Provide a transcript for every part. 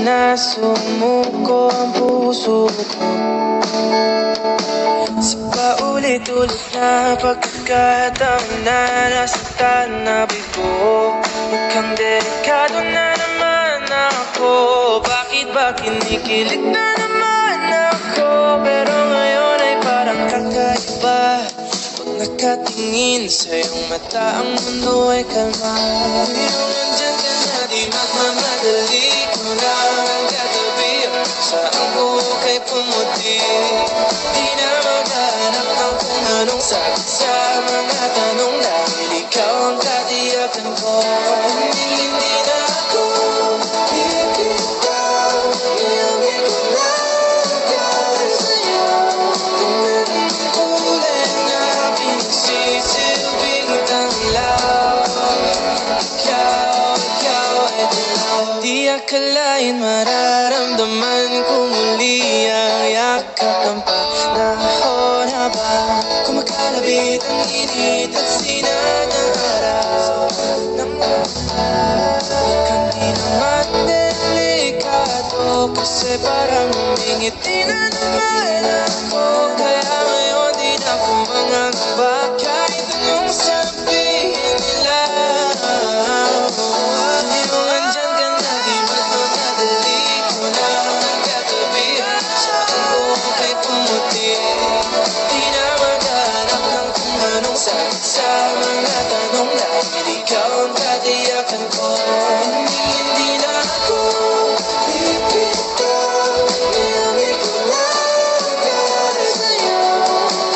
na sumuko ang puso ko sa paulit-ulit na pagkakataon na nasaktan na bigo. Mukhang delikado na naman ako. Bakit ba kinikilig na naman ako? Pero ngayon ay parang kakaiba. Pag nakatingin sa iyong mata, ang mundo ay kalma. Ngayong nandyan ka na, di magmamadali ko lang ang katabi. Saan ko kay pumuti? Di na maghanap ng kung anong sagot sa mga tanong dahil ikaw ang katiyakan ko. Hindi na ako bibitaw. Ngayong ikulang sa'yo. Kung anong kulay na pinagsisilbing tanglaw. Ikaw ay dilaw. Di akalain mararamdaman ko muli ang yakap ng panahon habang kumakalabit ang init at sinag ng araw ng mukhang di naman delikado kasi parang humingiti na naman ako. Kaya ngayon di na ako mangangamba kahit anong sabihin nila. Ngayong andyan ka na, di magmamadali ko na ang katabi. Saan ko kay pumuti? Di na maghanap ng kung anong sagot sa mga tanong dahil ikaw ang katiyakan ko. Hindi na ako bibitaw. Ngayong ikulang sa'yo.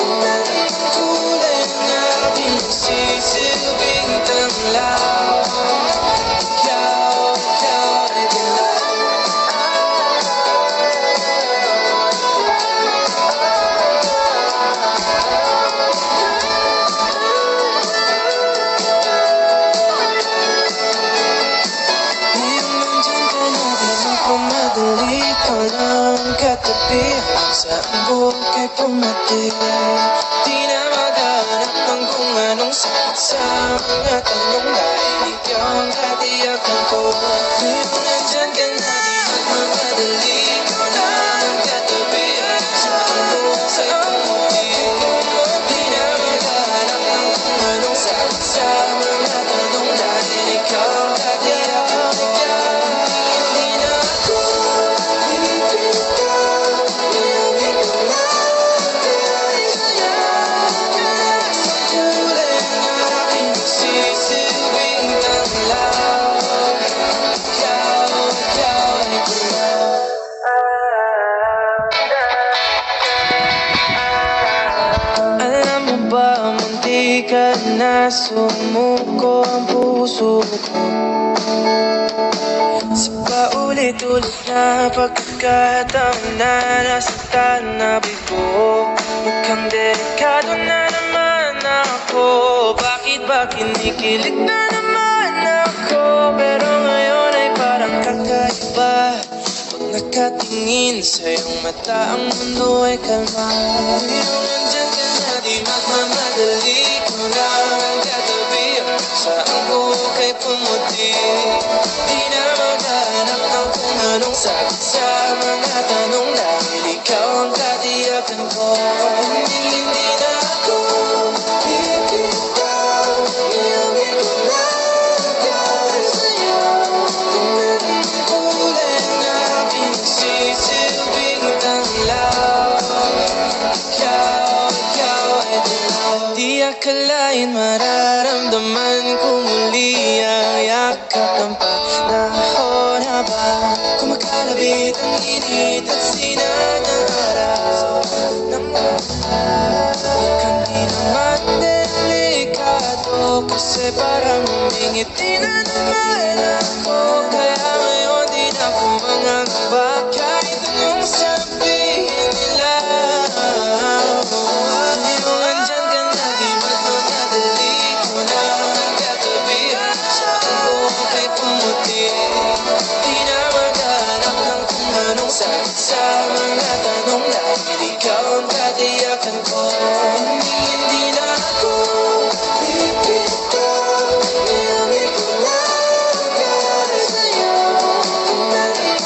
Kung anong kulay na pinagsisilbing tanglaw. Ikaw ay dilaw. Ngayong nandyan ka na, di magmamadali ko lang katabi. Saan ko kay pumati? Di na maghanap ng kung anong sagot sa mga tanong dahil ikaw ang katiyakan ko. Ngayong nandyan ka na, di magmamadali ko lang katabi. Saan ko kay pumati? Di na maghanap ng kung anong sagot sa mga tanong dahil ikaw ang katiyakan ko. Hindi na ako bibitaw. Ngayong ikulang sa'yo. Kulay na pinagsisilbing tanglaw. Ikaw ay dilaw. Alam mo ba, munti ka na sumuko ang puso ko sa paulit-ulit na pagkakataon na nasaktan na bigo. Mukhang delikado na naman ako. Bakit ba kinikilig na naman ako? Pero ngayon ay parang kakaiba. Pag nakatingin sa iyong mata, ang mundo ay kalma. Ngayong nandyan ka na, di magmamadali ko lang ang katabi. Saan ko kay pumuti? Di na maghanap ng kung anong sagot sa mga tanong dahil ikaw ang katiyakan ko. Hindi na ako bibitaw. Ngayong ikulang sa'yo. Kung anong kulay na pinagsisilbing tanglaw. Ikaw ay dilaw. Di akalain mararamdaman ko muli ang yakap ng panahon habang kumakalabit ang init at sinag ng araw ng mukhang di naman delikado kasi parang humingiti na naman ako. Kaya ngayon di na ako mangangamba kahit anong sabihin nila. Ngayong andyan ka na, di magmamadali ko na ang katabi. Saan ko kay pumuti? Di na maghanap ng kung anong sagot sa mga tanong dahil ikaw ang katiyakan ko. Hindi na ako bibitaw. Ngayong ikulang sa'yo. Kung anong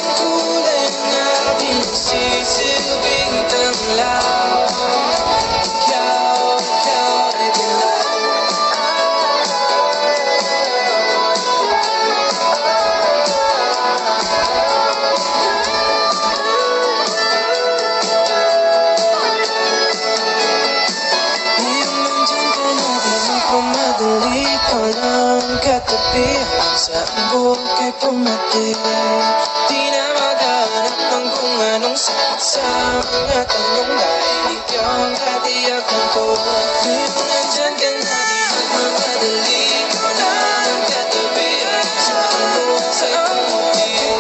ko lang katabi saan bukay pumating. Di na maghanap ng kung anong sakit sa mga tanong dahil ikaw ang katiyakan ko. Ngayon nandyan ka na, di magmamadali. Ikaw lang ang katabi saan bukay pumating.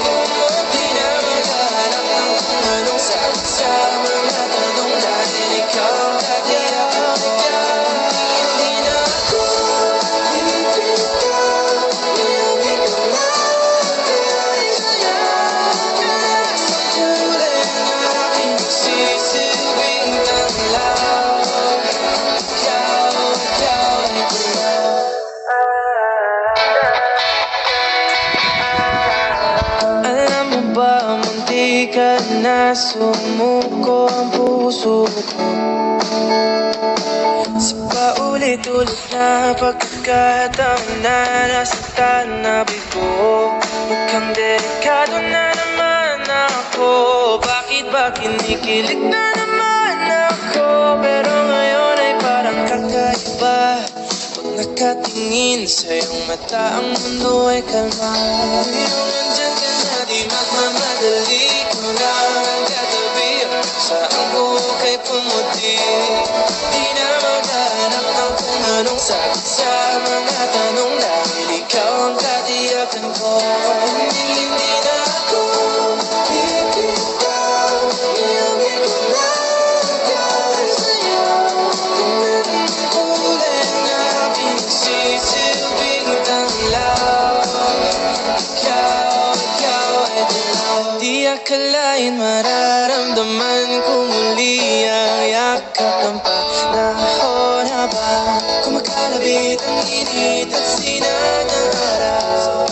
Di na maghanap ng kung anong sakit sa mga tanong dahil ikaw ang katiyakan ko. Hindi na ako bibitaw, ngayong ikaw na kahit sa'yo. Kulay ng aking magsisilbing tanglaw. Ikaw ay dilaw. Alam mo ba, munti ka na sumuko ang puso ko sa paulit-ulit na pagkakataon na nasaktan na bigo. Mukhang delikado na naman ako. Bakit ba kinikilig na naman ako? Pero ngayon ay parang kakaiba. Pag nakatingin sa iyong mata, ang mundo ay kalma. Ngayon nandyan ka na, di magmamadali. Ikaw lang ang katabi saan bukay pumuti. Di na maghanap ng kung anong sagot sa mga tanong dahil ikaw ang katiyakan ko. Hindi na ako bibitaw, ngayong ikaw na kahit sa'yo. Kung anong kulay ng aking magsisilbing tanglaw. Ikaw ay dilaw. Di akalain mararamdaman ko muli ang yakap ng panahon habang kumakalabit ang init at sinag ng araw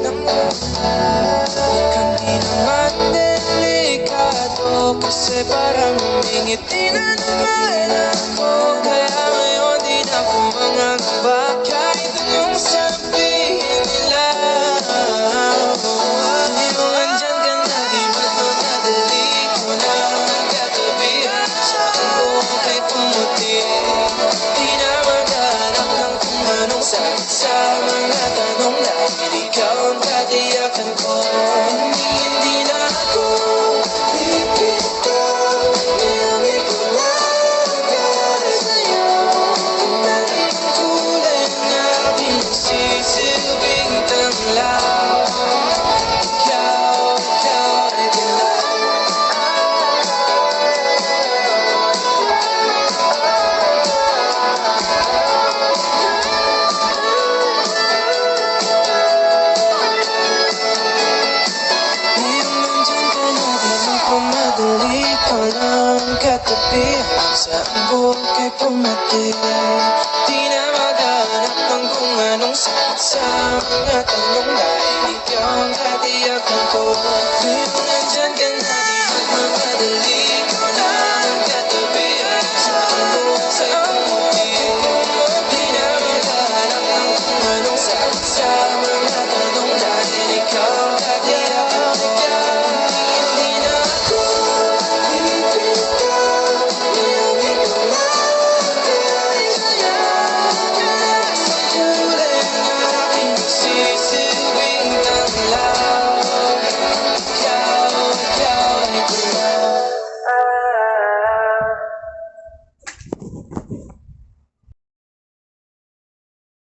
ng mukhang di naman delikado kasi parang humingiti na naman ako. Kaya ngayon di na ako mangangamba kahit anong sabihin nila. Ngayon andyan ka na, di magmamadali. Ikaw na ang katabi saan bukay pumuti. Di na maghanap ng kung anong sagot sa mga tanong dahil ikaw ang katiyakan ko. Hindi na ako bibitaw, ngayong ikaw na kahit sa'yo. Kung anong kulay ng aking magsisilbing tanglaw. Ikaw ay dilaw. Ngayon nandyan ka na, di magmamadali. Ikaw lang ang katabi saan bukay pumating. Di na maghanap ng kung anong sakit sa mga tanong dahil ikaw ang katiyakan ko. Ngayon nandyan ka